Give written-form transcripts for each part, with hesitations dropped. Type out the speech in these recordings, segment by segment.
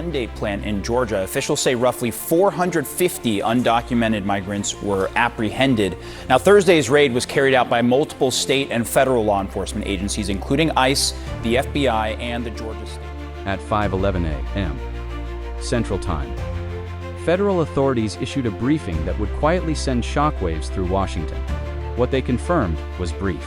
Hyundai plant in Georgia. Officials say roughly 450 undocumented migrants were apprehended. Now, Thursday's raid was carried out by multiple state and federal law enforcement agencies, including ICE, the FBI, and the Georgia State. At 5:11 a.m. Central Time, federal authorities issued a briefing that would quietly send shockwaves through Washington. What they confirmed was brief.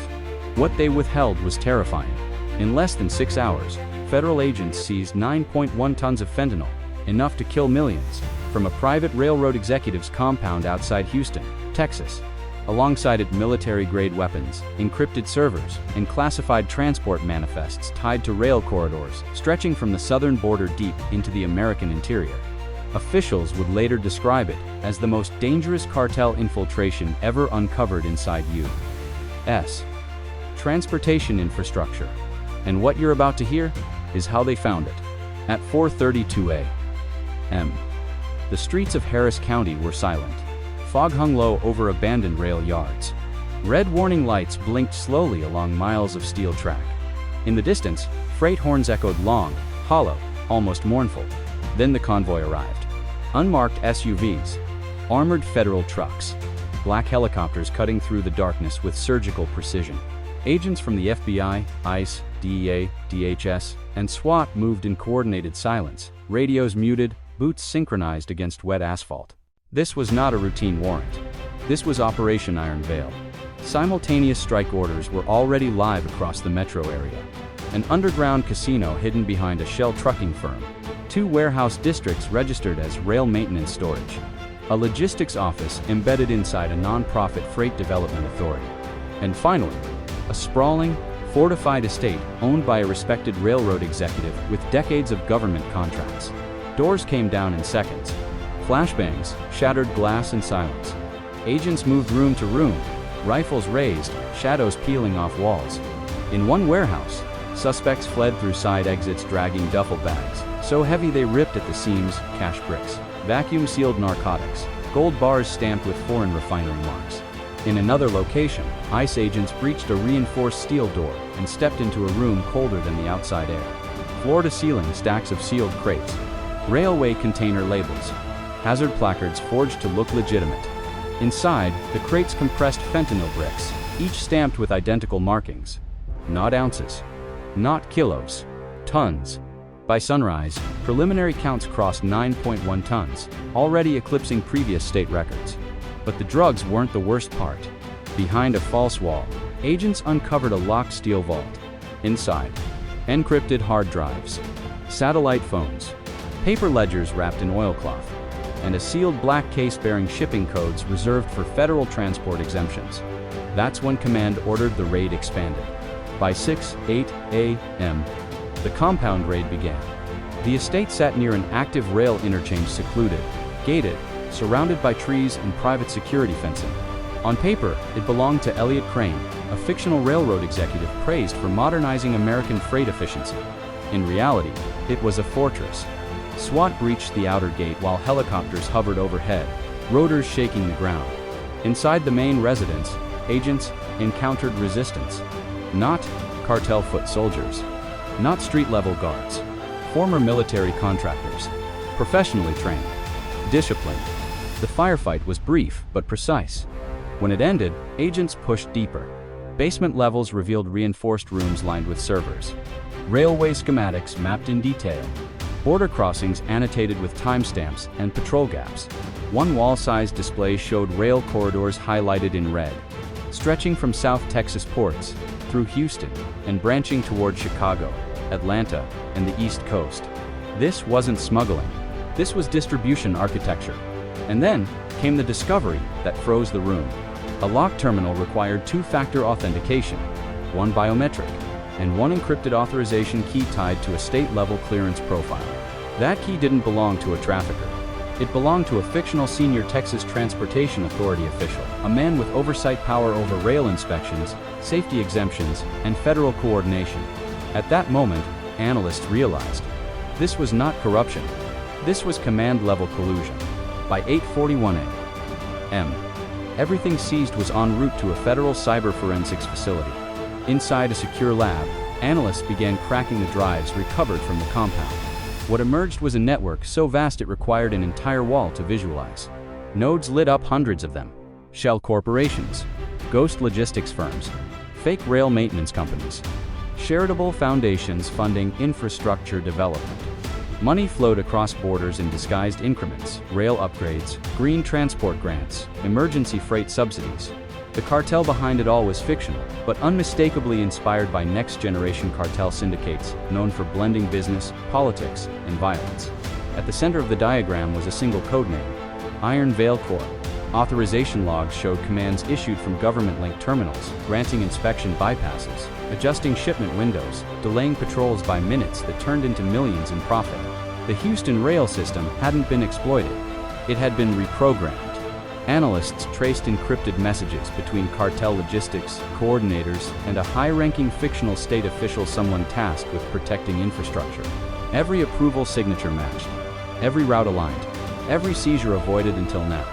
What they withheld was terrifying. In less than 6 hours, federal agents seized 9.1 tons of fentanyl, enough to kill millions, from a private railroad executive's compound outside Houston, Texas. Alongside it, military-grade weapons, encrypted servers, and classified transport manifests tied to rail corridors stretching from the southern border deep into the American interior. Officials would later describe it as the most dangerous cartel infiltration ever uncovered inside U.S. transportation infrastructure. And what you're about to hear is how they found it. At 4:32 a.m., the streets of Harris County were silent. Fog hung low over abandoned rail yards. Red warning lights blinked slowly along miles of steel track. In the distance, freight horns echoed long, hollow, almost mournful. Then the convoy arrived. Unmarked SUVs, armored federal trucks, black helicopters cutting through the darkness with surgical precision. Agents from the FBI, ICE, DEA, DHS, and SWAT moved in coordinated silence, radios muted, boots synchronized against wet asphalt. This was not a routine warrant. This was Operation Iron Veil. Simultaneous strike orders were already live across the metro area. An underground casino hidden behind a shell trucking firm. 2 warehouse districts registered as rail maintenance storage. A logistics office embedded inside a non-profit freight development authority. And finally, a sprawling, fortified estate owned by a respected railroad executive with decades of government contracts. Doors came down in seconds. Flashbangs shattered glass in silence. Agents moved room to room, rifles raised, shadows peeling off walls. In one warehouse, suspects fled through side exits dragging duffel bags, so heavy they ripped at the seams, cash bricks, vacuum-sealed narcotics, gold bars stamped with foreign refinery marks. In another location, ICE agents breached a reinforced steel door and stepped into a room colder than the outside air. Floor-to-ceiling stacks of sealed crates, railway container labels, hazard placards forged to look legitimate. Inside, the crates compressed fentanyl bricks, each stamped with identical markings. Not ounces. Not kilos. Tons. By sunrise, preliminary counts crossed 9.1 tons, already eclipsing previous state records. But the drugs weren't the worst part. Behind a false wall, agents uncovered a locked steel vault. Inside, encrypted hard drives, satellite phones, paper ledgers wrapped in oilcloth, and a sealed black case bearing shipping codes reserved for federal transport exemptions. That's when command ordered the raid expanded. By 6:08 a.m., the compound raid began. The estate sat near an active rail interchange, secluded, gated, surrounded by trees and private security fencing. On paper, it belonged to Elliot Crane, a fictional railroad executive praised for modernizing American freight efficiency. In reality, it was a fortress. SWAT breached the outer gate while helicopters hovered overhead, rotors shaking the ground. Inside the main residence, agents encountered resistance. Not cartel foot soldiers. Not street-level guards. Former military contractors. Professionally trained. Disciplined. The firefight was brief but precise. When it ended, agents pushed deeper. Basement levels revealed reinforced rooms lined with servers. Railway schematics mapped in detail. Border crossings annotated with timestamps and patrol gaps. One wall-sized display showed rail corridors highlighted in red, stretching from South Texas ports, through Houston, and branching toward Chicago, Atlanta, and the East Coast. This wasn't smuggling. This was distribution architecture. And then came the discovery that froze the room. A lock terminal required 2-factor authentication, one biometric, and one encrypted authorization key tied to a state-level clearance profile. That key didn't belong to a trafficker. It belonged to a fictional senior Texas Transportation Authority official, a man with oversight power over rail inspections, safety exemptions, and federal coordination. At that moment, analysts realized this was not corruption. This was command-level collusion. By 8:41 a.m., everything seized was en route to a federal cyber forensics facility. Inside a secure lab, analysts began cracking the drives recovered from the compound. What emerged was a network so vast it required an entire wall to visualize. Nodes lit up, hundreds of them. Shell corporations, ghost logistics firms, fake rail maintenance companies, charitable foundations funding infrastructure development. Money flowed across borders in disguised increments: rail upgrades, green transport grants, emergency freight subsidies. The cartel behind it all was fictional, but unmistakably inspired by next-generation cartel syndicates, known for blending business, politics, and violence. At the center of the diagram was a single codename: Iron Veil Corp. Authorization logs showed commands issued from government-linked terminals, granting inspection bypasses, adjusting shipment windows, delaying patrols by minutes that turned into millions in profit. The Houston rail system hadn't been exploited. It had been reprogrammed. Analysts traced encrypted messages between cartel logistics coordinators and a high-ranking fictional state official, someone tasked with protecting infrastructure. Every approval signature matched, every route aligned, every seizure avoided until now.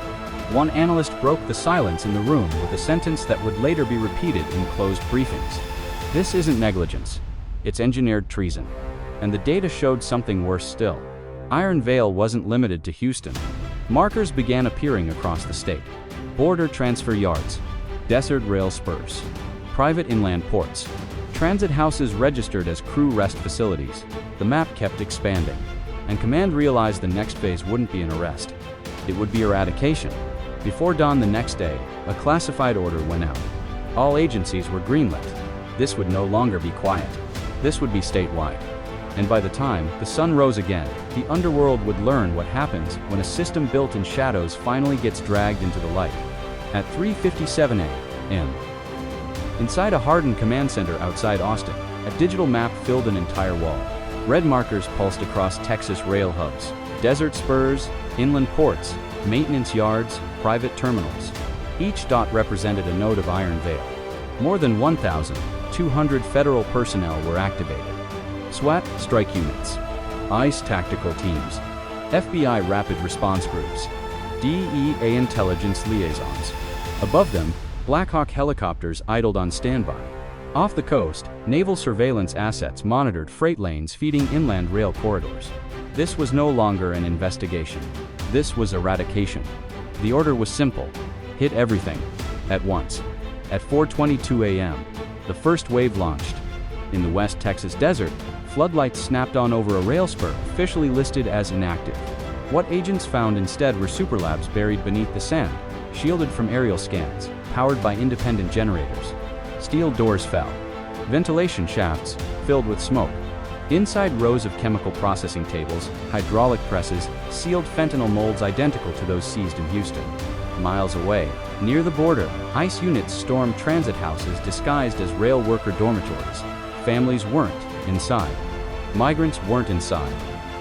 One analyst broke the silence in the room with a sentence that would later be repeated in closed briefings. "This isn't negligence. It's engineered treason." And the data showed something worse still. Iron Veil wasn't limited to Houston. Markers began appearing across the state. Border transfer yards, desert rail spurs, private inland ports, transit houses registered as crew rest facilities. The map kept expanding, and Command realized the next phase wouldn't be an arrest. It would be eradication. Before dawn the next day, a classified order went out. All agencies were greenlit. This would no longer be quiet. This would be statewide. And by the time the sun rose again, the underworld would learn what happens when a system built in shadows finally gets dragged into the light. At 3:57 a.m., inside a hardened command center outside Austin, a digital map filled an entire wall. Red markers pulsed across Texas rail hubs, desert spurs, inland ports, maintenance yards, private terminals. Each dot represented a node of Iron Veil. More than 1,200 federal personnel were activated. SWAT strike units, ICE tactical teams, FBI rapid response groups, DEA intelligence liaisons. Above them, Black Hawk helicopters idled on standby. Off the coast, naval surveillance assets monitored freight lanes feeding inland rail corridors. This was no longer an investigation. This was eradication. The order was simple: hit everything, at once. At 4:22 a.m., the first wave launched. In the West Texas desert, floodlights snapped on over a rail spur officially listed as inactive. What agents found instead were superlabs buried beneath the sand, shielded from aerial scans, powered by independent generators. Steel doors fell. Ventilation shafts filled with smoke. Inside, rows of chemical processing tables, hydraulic presses, sealed fentanyl molds identical to those seized in Houston. Miles away, near the border, ICE units stormed transit houses disguised as rail worker dormitories. Families weren't inside. Migrants weren't inside.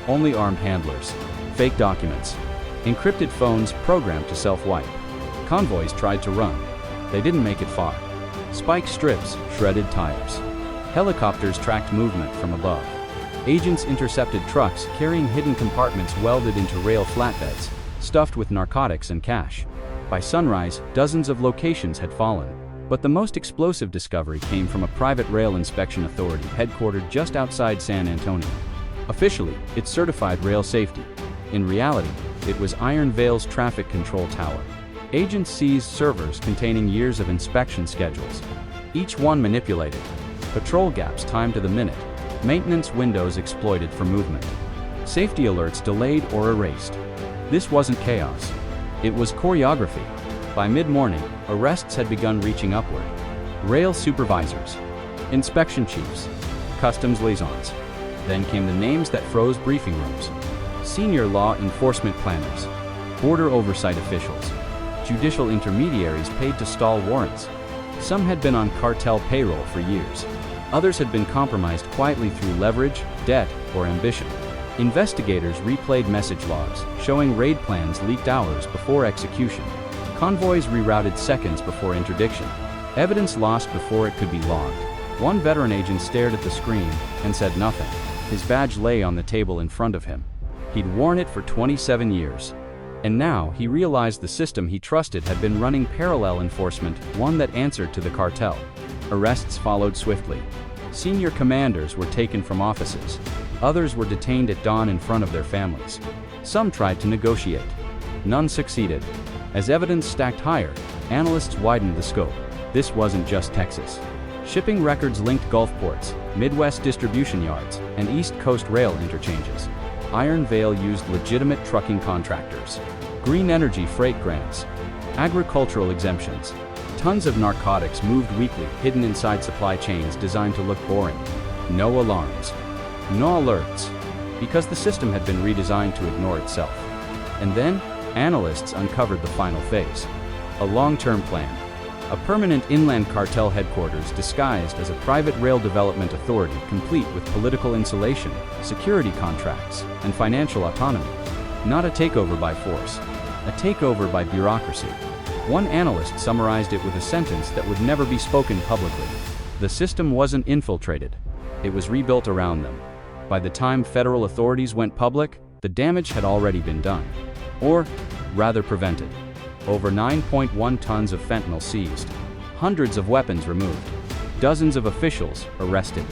Only armed handlers. Fake documents. Encrypted phones programmed to self-wipe. Convoys tried to run. They didn't make it far. Spiked strips, shredded tires. Helicopters tracked movement from above. Agents intercepted trucks carrying hidden compartments welded into rail flatbeds, stuffed with narcotics and cash. By sunrise, dozens of locations had fallen. But the most explosive discovery came from a private rail inspection authority headquartered just outside San Antonio. Officially, it certified rail safety. In reality, it was Iron Veil's traffic control tower. Agents seized servers containing years of inspection schedules, each one manipulated. Patrol gaps timed to the minute, maintenance windows exploited for movement, safety alerts delayed or erased. This wasn't chaos. It was choreography. By mid-morning, arrests had begun reaching upward. Rail supervisors, inspection chiefs, customs liaisons. Then came the names that froze briefing rooms. Senior law enforcement planners, border oversight officials, judicial intermediaries paid to stall warrants. Some had been on cartel payroll for years. Others had been compromised quietly through leverage, debt, or ambition. Investigators replayed message logs, showing raid plans leaked hours before execution. Convoys rerouted seconds before interdiction. Evidence lost before it could be logged. One veteran agent stared at the screen and said nothing. His badge lay on the table in front of him. He'd worn it for 27 years. And now he realized the system he trusted had been running parallel enforcement, one that answered to the cartel. Arrests followed swiftly. Senior commanders were taken from offices. Others were detained at dawn in front of their families. Some tried to negotiate. None succeeded. As evidence stacked higher, analysts widened the scope. This wasn't just Texas. Shipping records linked Gulf ports, Midwest distribution yards, and East Coast rail interchanges. Iron Veil used legitimate trucking contractors, green energy freight grants, agricultural exemptions. Tons of narcotics moved weekly, hidden inside supply chains designed to look boring. No alarms. No alerts. Because the system had been redesigned to ignore itself. And then, analysts uncovered the final phase. A long-term plan. A permanent inland cartel headquarters disguised as a private rail development authority complete with political insulation, security contracts, and financial autonomy. Not a takeover by force. A takeover by bureaucracy. One analyst summarized it with a sentence that would never be spoken publicly. The system wasn't infiltrated. It was rebuilt around them. By the time federal authorities went public, the damage had already been done. Or, rather prevented. Over 9.1 tons of fentanyl seized. Hundreds of weapons removed. Dozens of officials arrested.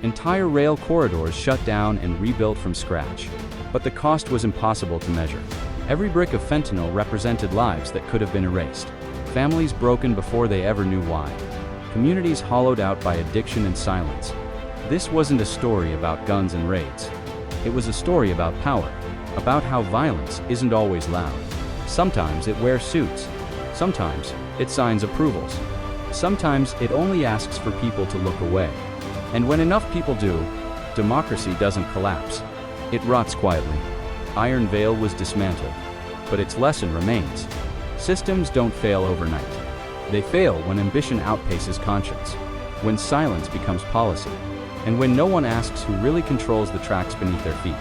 Entire rail corridors shut down and rebuilt from scratch. But the cost was impossible to measure. Every brick of fentanyl represented lives that could have been erased. Families broken before they ever knew why. Communities hollowed out by addiction and silence. This wasn't a story about guns and raids. It was a story about power, about how violence isn't always loud. Sometimes it wears suits. Sometimes it signs approvals. Sometimes it only asks for people to look away. And when enough people do, democracy doesn't collapse. It rots quietly. Iron Veil was dismantled. But its lesson remains. Systems don't fail overnight. They fail when ambition outpaces conscience, when silence becomes policy, and when no one asks who really controls the tracks beneath their feet.